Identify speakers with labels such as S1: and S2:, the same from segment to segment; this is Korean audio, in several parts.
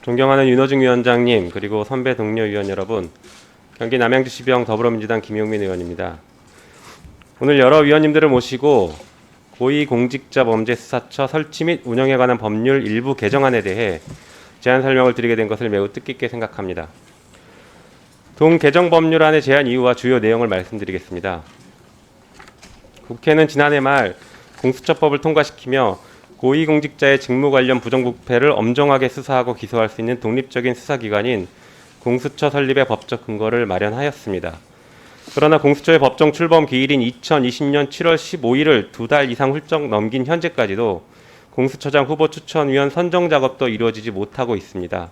S1: 존경하는 윤호중 위원장님, 그리고 선배 동료 위원 여러분, 경기 남양주시병 더불어민주당 김용민 의원입니다. 오늘 여러 위원님들을 모시고 고위공직자범죄수사처 설치 및 운영에 관한 법률 일부 개정안에 대해 제안 설명을 드리게 된 것을 매우 뜻깊게 생각합니다. 동 개정 법률안의 제안 이유와 주요 내용을 말씀드리겠습니다. 국회는 지난해 말 공수처법을 통과시키며 고위공직자의 직무 관련 부정부패를 엄정하게 수사하고 기소할 수 있는 독립적인 수사기관인 공수처 설립의 법적 근거를 마련하였습니다. 그러나 공수처의 법정 출범 기일인 2020년 7월 15일을 2달 이상 훌쩍 넘긴 현재까지도 공수처장 후보 추천위원 선정 작업도 이루어지지 못하고 있습니다.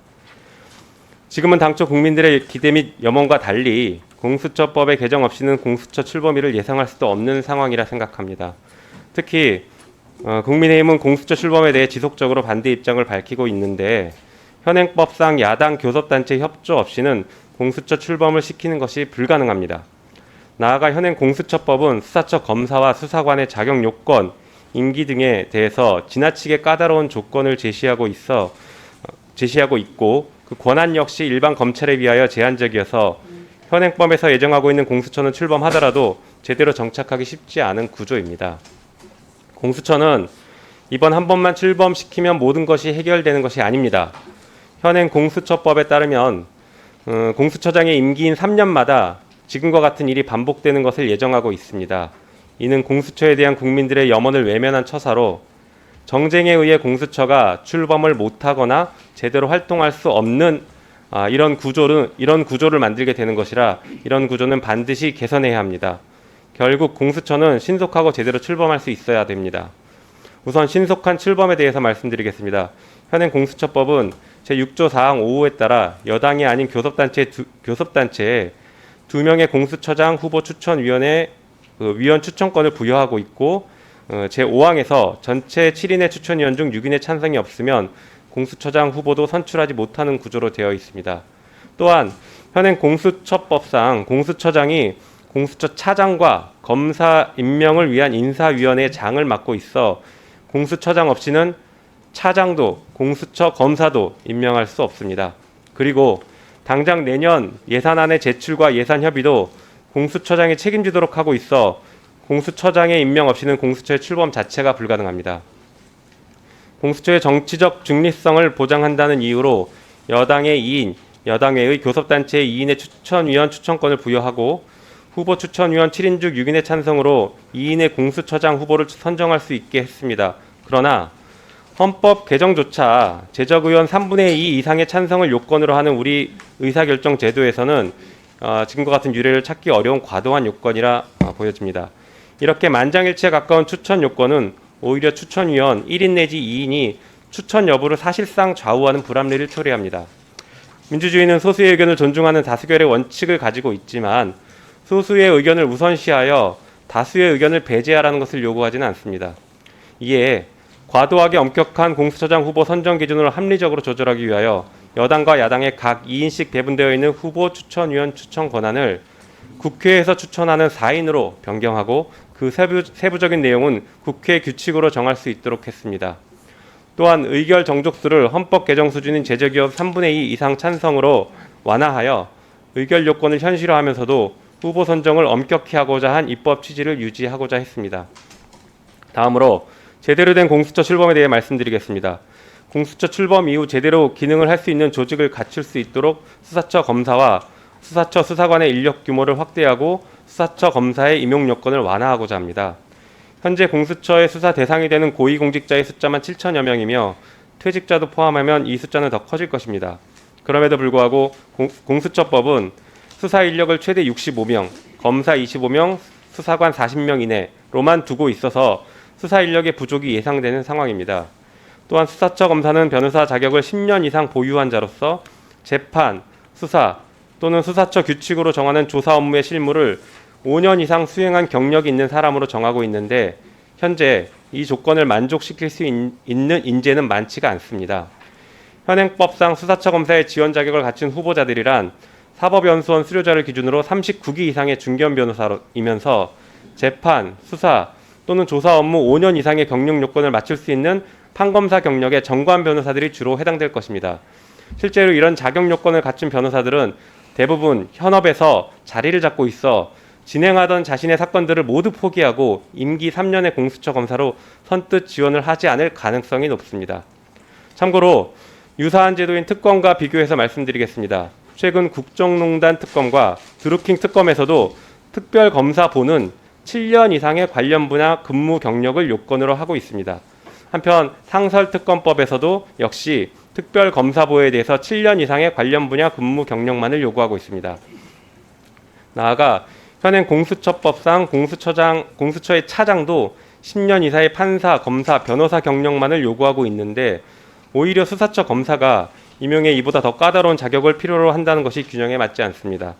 S1: 지금은 당초 국민들의 기대 및 염원과 달리 공수처법의 개정 없이는 공수처 출범일을 예상할 수도 없는 상황이라 생각합니다. 특히 국민의힘은 공수처 출범에 대해 지속적으로 반대 입장을 밝히고 있는데 현행법상 야당 교섭단체 협조 없이는 공수처 출범을 시키는 것이 불가능합니다. 나아가 현행 공수처법은 수사처 검사와 수사관의 자격 요건, 임기 등에 대해서 지나치게 까다로운 조건을 제시하고 있고 그 권한 역시 일반 검찰에 비하여 제한적이어서 현행법에서 예정하고 있는 공수처는 출범하더라도 제대로 정착하기 쉽지 않은 구조입니다. 공수처는 이번 한 번만 출범시키면 모든 것이 해결되는 것이 아닙니다. 현행 공수처법에 따르면 공수처장의 임기인 3년마다 지금과 같은 일이 반복되는 것을 예정하고 있습니다. 이는 공수처에 대한 국민들의 염원을 외면한 처사로 정쟁에 의해 공수처가 출범을 못하거나 제대로 활동할 수 없는 이런 구조를 만들게 되는 것이라 이런 구조는 반드시 개선해야 합니다. 결국 공수처는 신속하고 제대로 출범할 수 있어야 됩니다. 우선 신속한 출범에 대해서 말씀드리겠습니다. 현행 공수처법은 제6조 4항 5호에 따라 여당이 아닌 교섭단체에 2명의 공수처장 후보 추천위원회 위원 추천권을 부여하고 있고 제5항에서 전체 7인의 추천위원 중 6인의 찬성이 없으면 공수처장 후보도 선출하지 못하는 구조로 되어 있습니다. 또한 현행 공수처법상 공수처장이 공수처 차장과 검사 임명을 위한 인사위원회 장을 맡고 있어 공수처장 없이는 차장도 공수처 검사도 임명할 수 없습니다. 그리고 당장 내년 예산안의 제출과 예산 협의도 공수처장이 책임지도록 하고 있어 공수처장의 임명 없이는 공수처의 출범 자체가 불가능합니다. 공수처의 정치적 중립성을 보장한다는 이유로 여당의 2인, 여당외의 교섭단체의 2인의 추천위원 추천권을 부여하고 후보 추천위원 7인 중 6인의 찬성으로 2인의 공수처장 후보를 선정할 수 있게 했습니다. 그러나 헌법 개정조차 제적의원 3분의 2 이상의 찬성을 요건으로 하는 우리 의사결정 제도에서는 지금과 같은 유례를 찾기 어려운 과도한 요건이라 보여집니다. 이렇게 만장일치에 가까운 추천 요건은 오히려 추천위원 1인 내지 2인이 추천 여부를 사실상 좌우하는 불합리를 초래합니다. 민주주의는 소수의 의견을 존중하는 다수결의 원칙을 가지고 있지만 소수의 의견을 우선시하여 다수의 의견을 배제하라는 것을 요구하지는 않습니다. 이에 과도하게 엄격한 공수처장 후보 선정 기준을 합리적으로 조절하기 위하여 여당과 야당의 각 2인씩 배분되어 있는 후보 추천위원 추천 권한을 국회에서 추천하는 4인으로 변경하고 그 세부적인 내용은 국회 규칙으로 정할 수 있도록 했습니다. 또한 의결 정족수를 헌법 개정 수준인 제적의원 3분의 2 이상 찬성으로 완화하여 의결 요건을 현실화하면서도 후보 선정을 엄격히 하고자 한 입법 취지를 유지하고자 했습니다. 다음으로 제대로 된 공수처 출범에 대해 말씀드리겠습니다. 공수처 출범 이후 제대로 기능을 할 수 있는 조직을 갖출 수 있도록 수사처 검사와 수사처 수사관의 인력 규모를 확대하고 수사처 검사의 임용 요건을 완화하고자 합니다. 현재 공수처의 수사 대상이 되는 고위공직자의 숫자만 7천여 명이며 퇴직자도 포함하면 이 숫자는 더 커질 것입니다. 그럼에도 불구하고 공수처법은 수사 인력을 최대 65명, 검사 25명, 수사관 40명 이내로만 두고 있어서 수사 인력의 부족이 예상되는 상황입니다. 또한 수사처 검사는 변호사 자격을 10년 이상 보유한 자로서 재판, 수사 또는 수사처 규칙으로 정하는 조사 업무의 실무를 5년 이상 수행한 경력이 있는 사람으로 정하고 있는데 현재 이 조건을 만족시킬 수 있는 인재는 많지가 않습니다. 현행법상 수사처 검사의 지원 자격을 갖춘 후보자들이란 사법연수원 수료자를 기준으로 39기 이상의 중견 변호사이면서 재판, 수사 또는 조사 업무 5년 이상의 경력 요건을 맞출 수 있는 판검사 경력의 정관 변호사들이 주로 해당될 것입니다. 실제로 이런 자격 요건을 갖춘 변호사들은 대부분 현업에서 자리를 잡고 있어 진행하던 자신의 사건들을 모두 포기하고 임기 3년의 공수처 검사로 선뜻 지원을 하지 않을 가능성이 높습니다. 참고로 유사한 제도인 특검과 비교해서 말씀드리겠습니다. 최근 국정농단 특검과 드루킹 특검에서도 특별검사보는 7년 이상의 관련 분야 근무 경력을 요건으로 하고 있습니다. 한편 상설특검법에서도 역시 특별검사보에 대해서 7년 이상의 관련 분야 근무 경력만을 요구하고 있습니다. 나아가 현행 공수처법상 공수처의 차장도 10년 이상의 판사, 검사, 변호사 경력만을 요구하고 있는데 오히려 수사처 검사가 임용에 이보다 더 까다로운 자격을 필요로 한다는 것이 균형에 맞지 않습니다.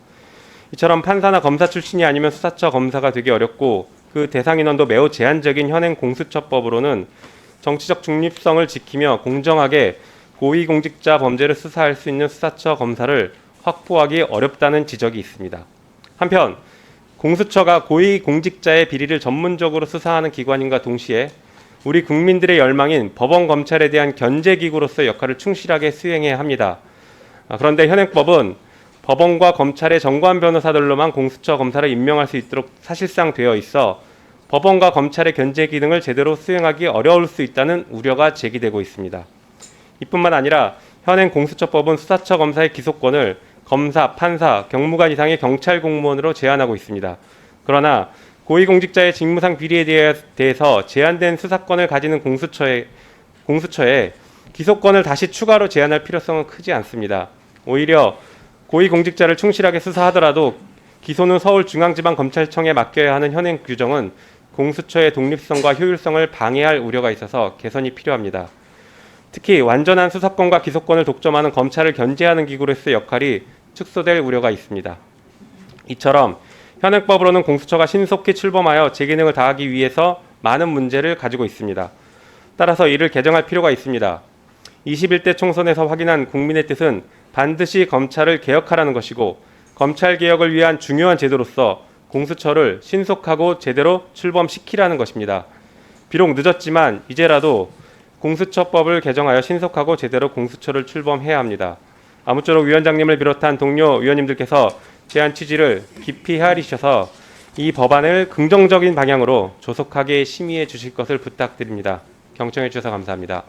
S1: 이처럼 판사나 검사 출신이 아니면 수사처 검사가 되기 어렵고 그 대상 인원도 매우 제한적인 현행 공수처법으로는 정치적 중립성을 지키며 공정하게 고위공직자 범죄를 수사할 수 있는 수사처 검사를 확보하기 어렵다는 지적이 있습니다. 한편 공수처가 고위공직자의 비리를 전문적으로 수사하는 기관인과 동시에 우리 국민들의 열망인 법원 검찰에 대한 견제기구로서의 역할을 충실하게 수행해야 합니다. 그런데 현행법은 법원과 검찰의 정관 변호사들로만 공수처 검사를 임명할 수 있도록 사실상 되어 있어 법원과 검찰의 견제 기능을 제대로 수행하기 어려울 수 있다는 우려가 제기되고 있습니다. 이뿐만 아니라 현행 공수처법은 수사처 검사의 기소권을 검사, 판사, 경무관 이상의 경찰 공무원으로 제한하고 있습니다. 그러나 고위공직자의 직무상 비리에 대해서 제한된 수사권을 가지는 공수처에 기소권을 다시 추가로 제한할 필요성은 크지 않습니다. 오히려 고위공직자를 충실하게 수사하더라도 기소는 서울중앙지방검찰청에 맡겨야 하는 현행 규정은 공수처의 독립성과 효율성을 방해할 우려가 있어서 개선이 필요합니다. 특히 완전한 수사권과 기소권을 독점하는 검찰을 견제하는 기구로서의 역할이 축소될 우려가 있습니다. 이처럼 현행법으로는 공수처가 신속히 출범하여 제 기능을 다하기 위해서 많은 문제를 가지고 있습니다. 따라서 이를 개정할 필요가 있습니다. 21대 총선에서 확인한 국민의 뜻은 반드시 검찰을 개혁하라는 것이고 검찰 개혁을 위한 중요한 제도로서 공수처를 신속하고 제대로 출범시키라는 것입니다. 비록 늦었지만 이제라도 공수처법을 개정하여 신속하고 제대로 공수처를 출범해야 합니다. 아무쪼록 위원장님을 비롯한 동료 위원님들께서 제안 취지를 깊이 헤아리셔서 이 법안을 긍정적인 방향으로 조속하게 심의해 주실 것을 부탁드립니다. 경청해 주셔서 감사합니다.